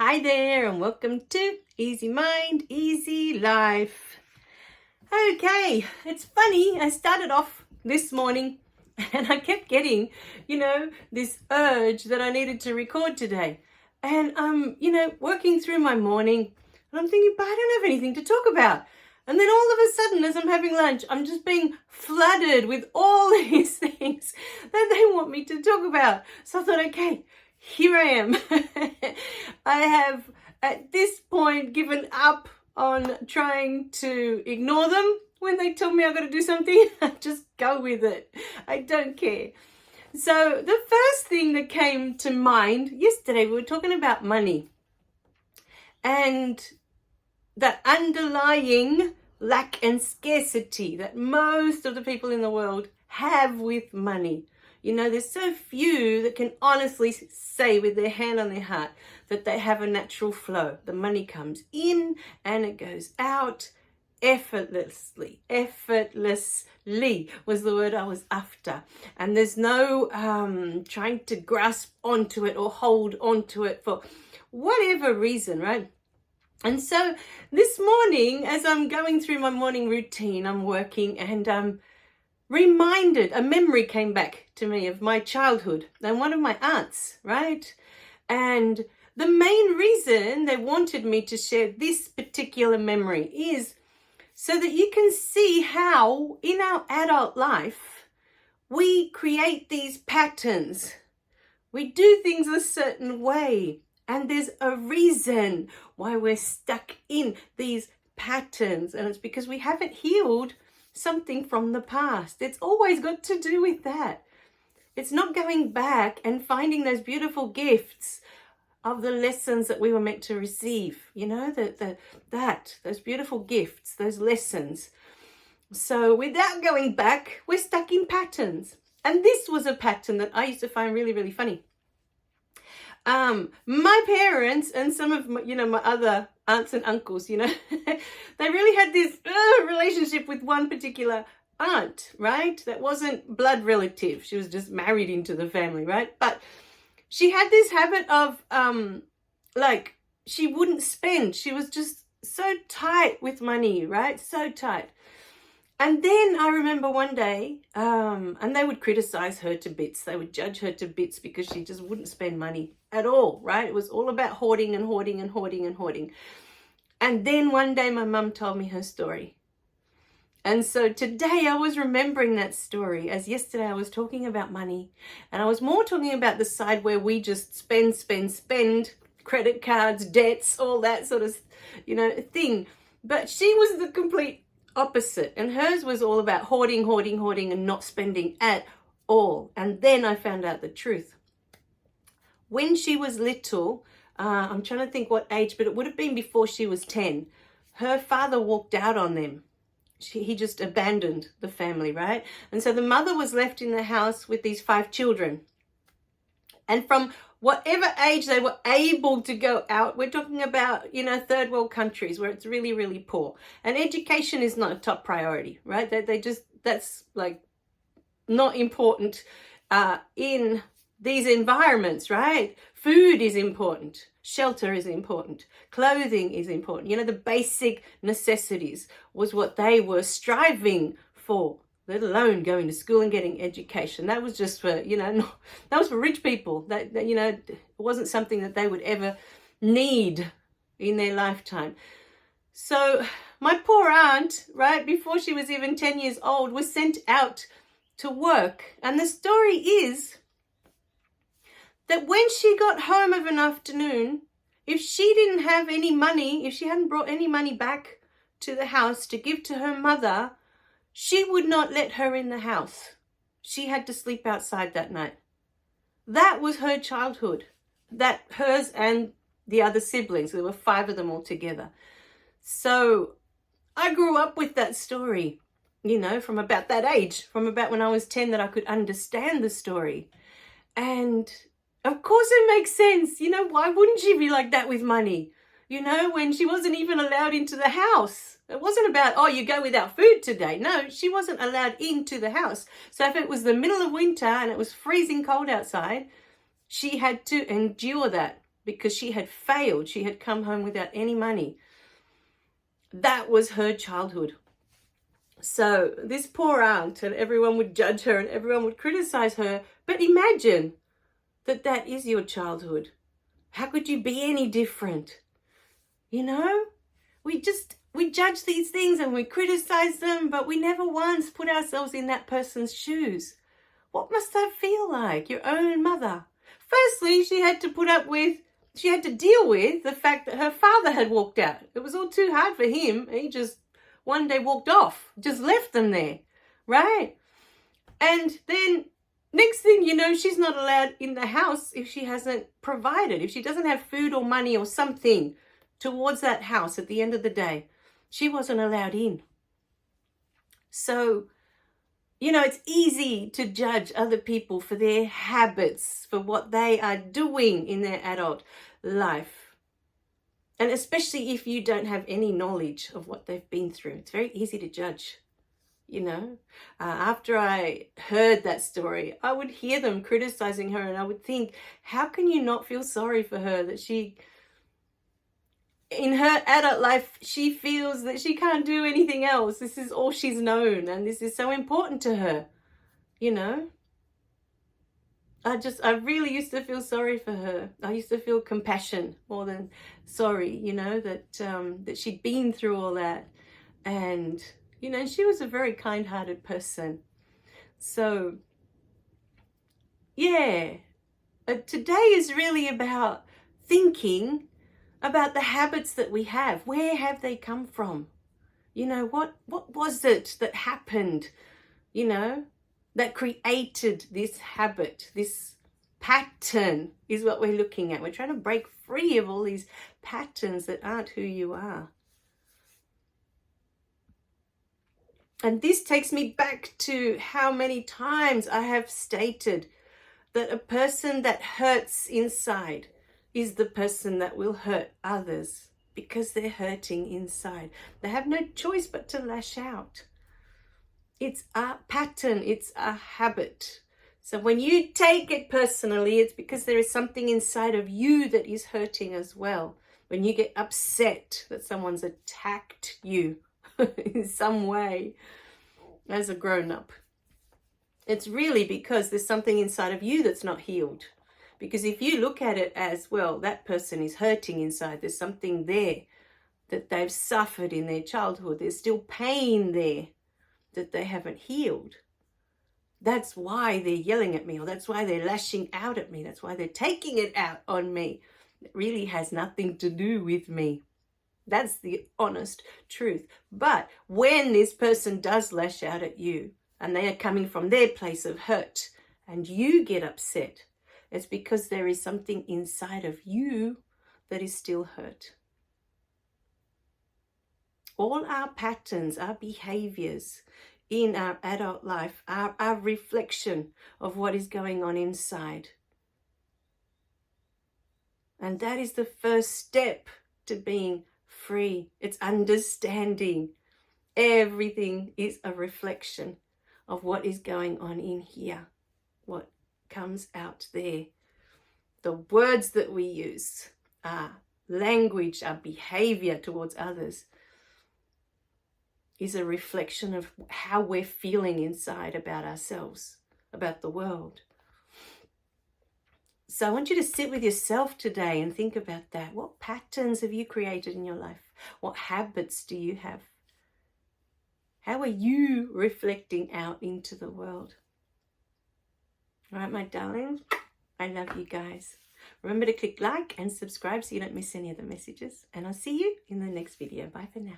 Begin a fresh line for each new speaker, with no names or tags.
Hi there, and welcome to Easy Mind, Easy Life. Okay, it's funny, I started off this morning and I kept getting, this urge that I needed to record today. And I'm, working through my morning and I'm thinking, but I don't have anything to talk about. And then all of a sudden, as I'm having lunch, I'm just being flooded with all these things that they want me to talk about. So I thought, okay, here I am. I have at this point given up on trying to ignore them when they tell me I've got to do something. I just go with it. I don't care. So the first thing that came to mind yesterday, we were talking about money and the underlying lack and scarcity that most of the people in the world have with money. There's so few that can honestly say with their hand on their heart that they have a natural flow. The money comes in and it goes out effortlessly. Effortlessly was the word I was after. And there's no trying to grasp onto it or hold onto it for whatever reason, right? And so this morning, as I'm going through my morning routine, I'm working and reminded, a memory came back to me of my childhood and one of my aunts, right? And the main reason they wanted me to share this particular memory is so that you can see how in our adult life, we create these patterns. We do things a certain way. And there's a reason why we're stuck in these patterns. And it's because we haven't healed something from the past. It's always got to do with that. It's not going back and finding those beautiful gifts of the lessons that we were meant to receive. Those beautiful gifts, those lessons. So without going back, we're stuck in patterns. And this was a pattern that I used to find really, really funny. My parents and some of my other aunts and uncles, they really had this relationship with one particular aunt, right? That wasn't blood relative. She was just married into the family, right? But she had this habit of, she wouldn't spend. She was just so tight with money, right? So tight. And then I remember one day, and they would criticize her to bits. They would judge her to bits because she just wouldn't spend money at all, right? It was all about hoarding and hoarding and hoarding and hoarding. And then one day my mum told me her story. And so today I was remembering that story, as yesterday I was talking about money. And I was more talking about the side where we just spend, credit cards, debts, all that sort of, thing. But she was the complete opposite, and hers was all about hoarding and not spending at all. And then I found out the truth. When she was little, I'm trying to think what age, but it would have been before she was 10, her father walked out on them. He just abandoned the family, right? And so the mother was left in the house with these 5 children. And from whatever age they were able to go out, we're talking about, third world countries where it's really, really poor. And education is not a top priority, right? That's like not important in these environments, right? Food is important. Shelter is important. Clothing is important. The basic necessities was what they were striving for, let alone going to school and getting education. That was just for, that was for rich people. That it wasn't something that they would ever need in their lifetime. So my poor aunt, right, before she was even 10 years old, was sent out to work. And the story is that when she got home of an afternoon, if she didn't have any money, if she hadn't brought any money back to the house to give to her mother, she would not let her in the house. She had to sleep outside that night. That was her childhood. That hers and the other siblings. There were 5 of them all together. So I grew up with that story, from about that age, from about when I was 10, that I could understand the story. And of course it makes sense. Why wouldn't she be like that with money? When she wasn't even allowed into the house. It wasn't about, you go without food today. No, she wasn't allowed into the house. So if it was the middle of winter and it was freezing cold outside, she had to endure that because she had failed. She had come home without any money. That was her childhood. So this poor aunt, and everyone would judge her and everyone would criticize her. But imagine that that is your childhood. How could you be any different? You know, we judge these things and we criticize them, but we never once put ourselves in that person's shoes. What must that feel like? Your own mother. Firstly, she had to deal with the fact that her father had walked out. It was all too hard for him. He just one day walked off, just left them there, right? And then next thing you know, she's not allowed in the house if she hasn't provided, if she doesn't have food or money or something towards that house at the end of the day. She wasn't allowed in. So, you know, it's easy to judge other people for their habits, for what they are doing in their adult life. And especially if you don't have any knowledge of what they've been through. It's very easy to judge, you know. After I heard that story, I would hear them criticizing her and I would think, how can you not feel sorry for her that she, in her adult life, she feels that she can't do anything else. This is all she's known and this is so important to her, you know. I really used to feel sorry for her. I used to feel compassion more than sorry, you know, that she'd been through all that. And, you know, she was a very kind-hearted person. So, yeah, today is really about thinking about the habits that we have. Where have they come from? You know, what was it that happened, you know, that created this habit? This pattern is what we're looking at. We're trying to break free of all these patterns that aren't who you are. And this takes me back to how many times I have stated that a person that hurts inside is the person that will hurt others because they're hurting inside. They have no choice but to lash out. It's a pattern, it's a habit. So when you take it personally, it's because there is something inside of you that is hurting as well. When you get upset that someone's attacked you in some way as a grown-up, it's really because there's something inside of you that's not healed. Because if you look at it as, well, that person is hurting inside, there's something there that they've suffered in their childhood, there's still pain there that they haven't healed. That's why they're yelling at me, or that's why they're lashing out at me, that's why they're taking it out on me. It really has nothing to do with me. That's the honest truth. But when this person does lash out at you, and they are coming from their place of hurt, and you get upset, it's because there is something inside of you that is still hurt. All our patterns, our behaviors in our adult life are a reflection of what is going on inside. And that is the first step to being free. It's understanding everything is a reflection of what is going on in here, what comes out there. The words that we use, our language, our behavior towards others is a reflection of how we're feeling inside about ourselves, about the world. So I want you to sit with yourself today and think about that. What patterns have you created in your life? What habits do you have? How are you reflecting out into the world? All right, my darlings, I love you guys. Remember to click like and subscribe so you don't miss any of the messages. And I'll see you in the next video. Bye for now.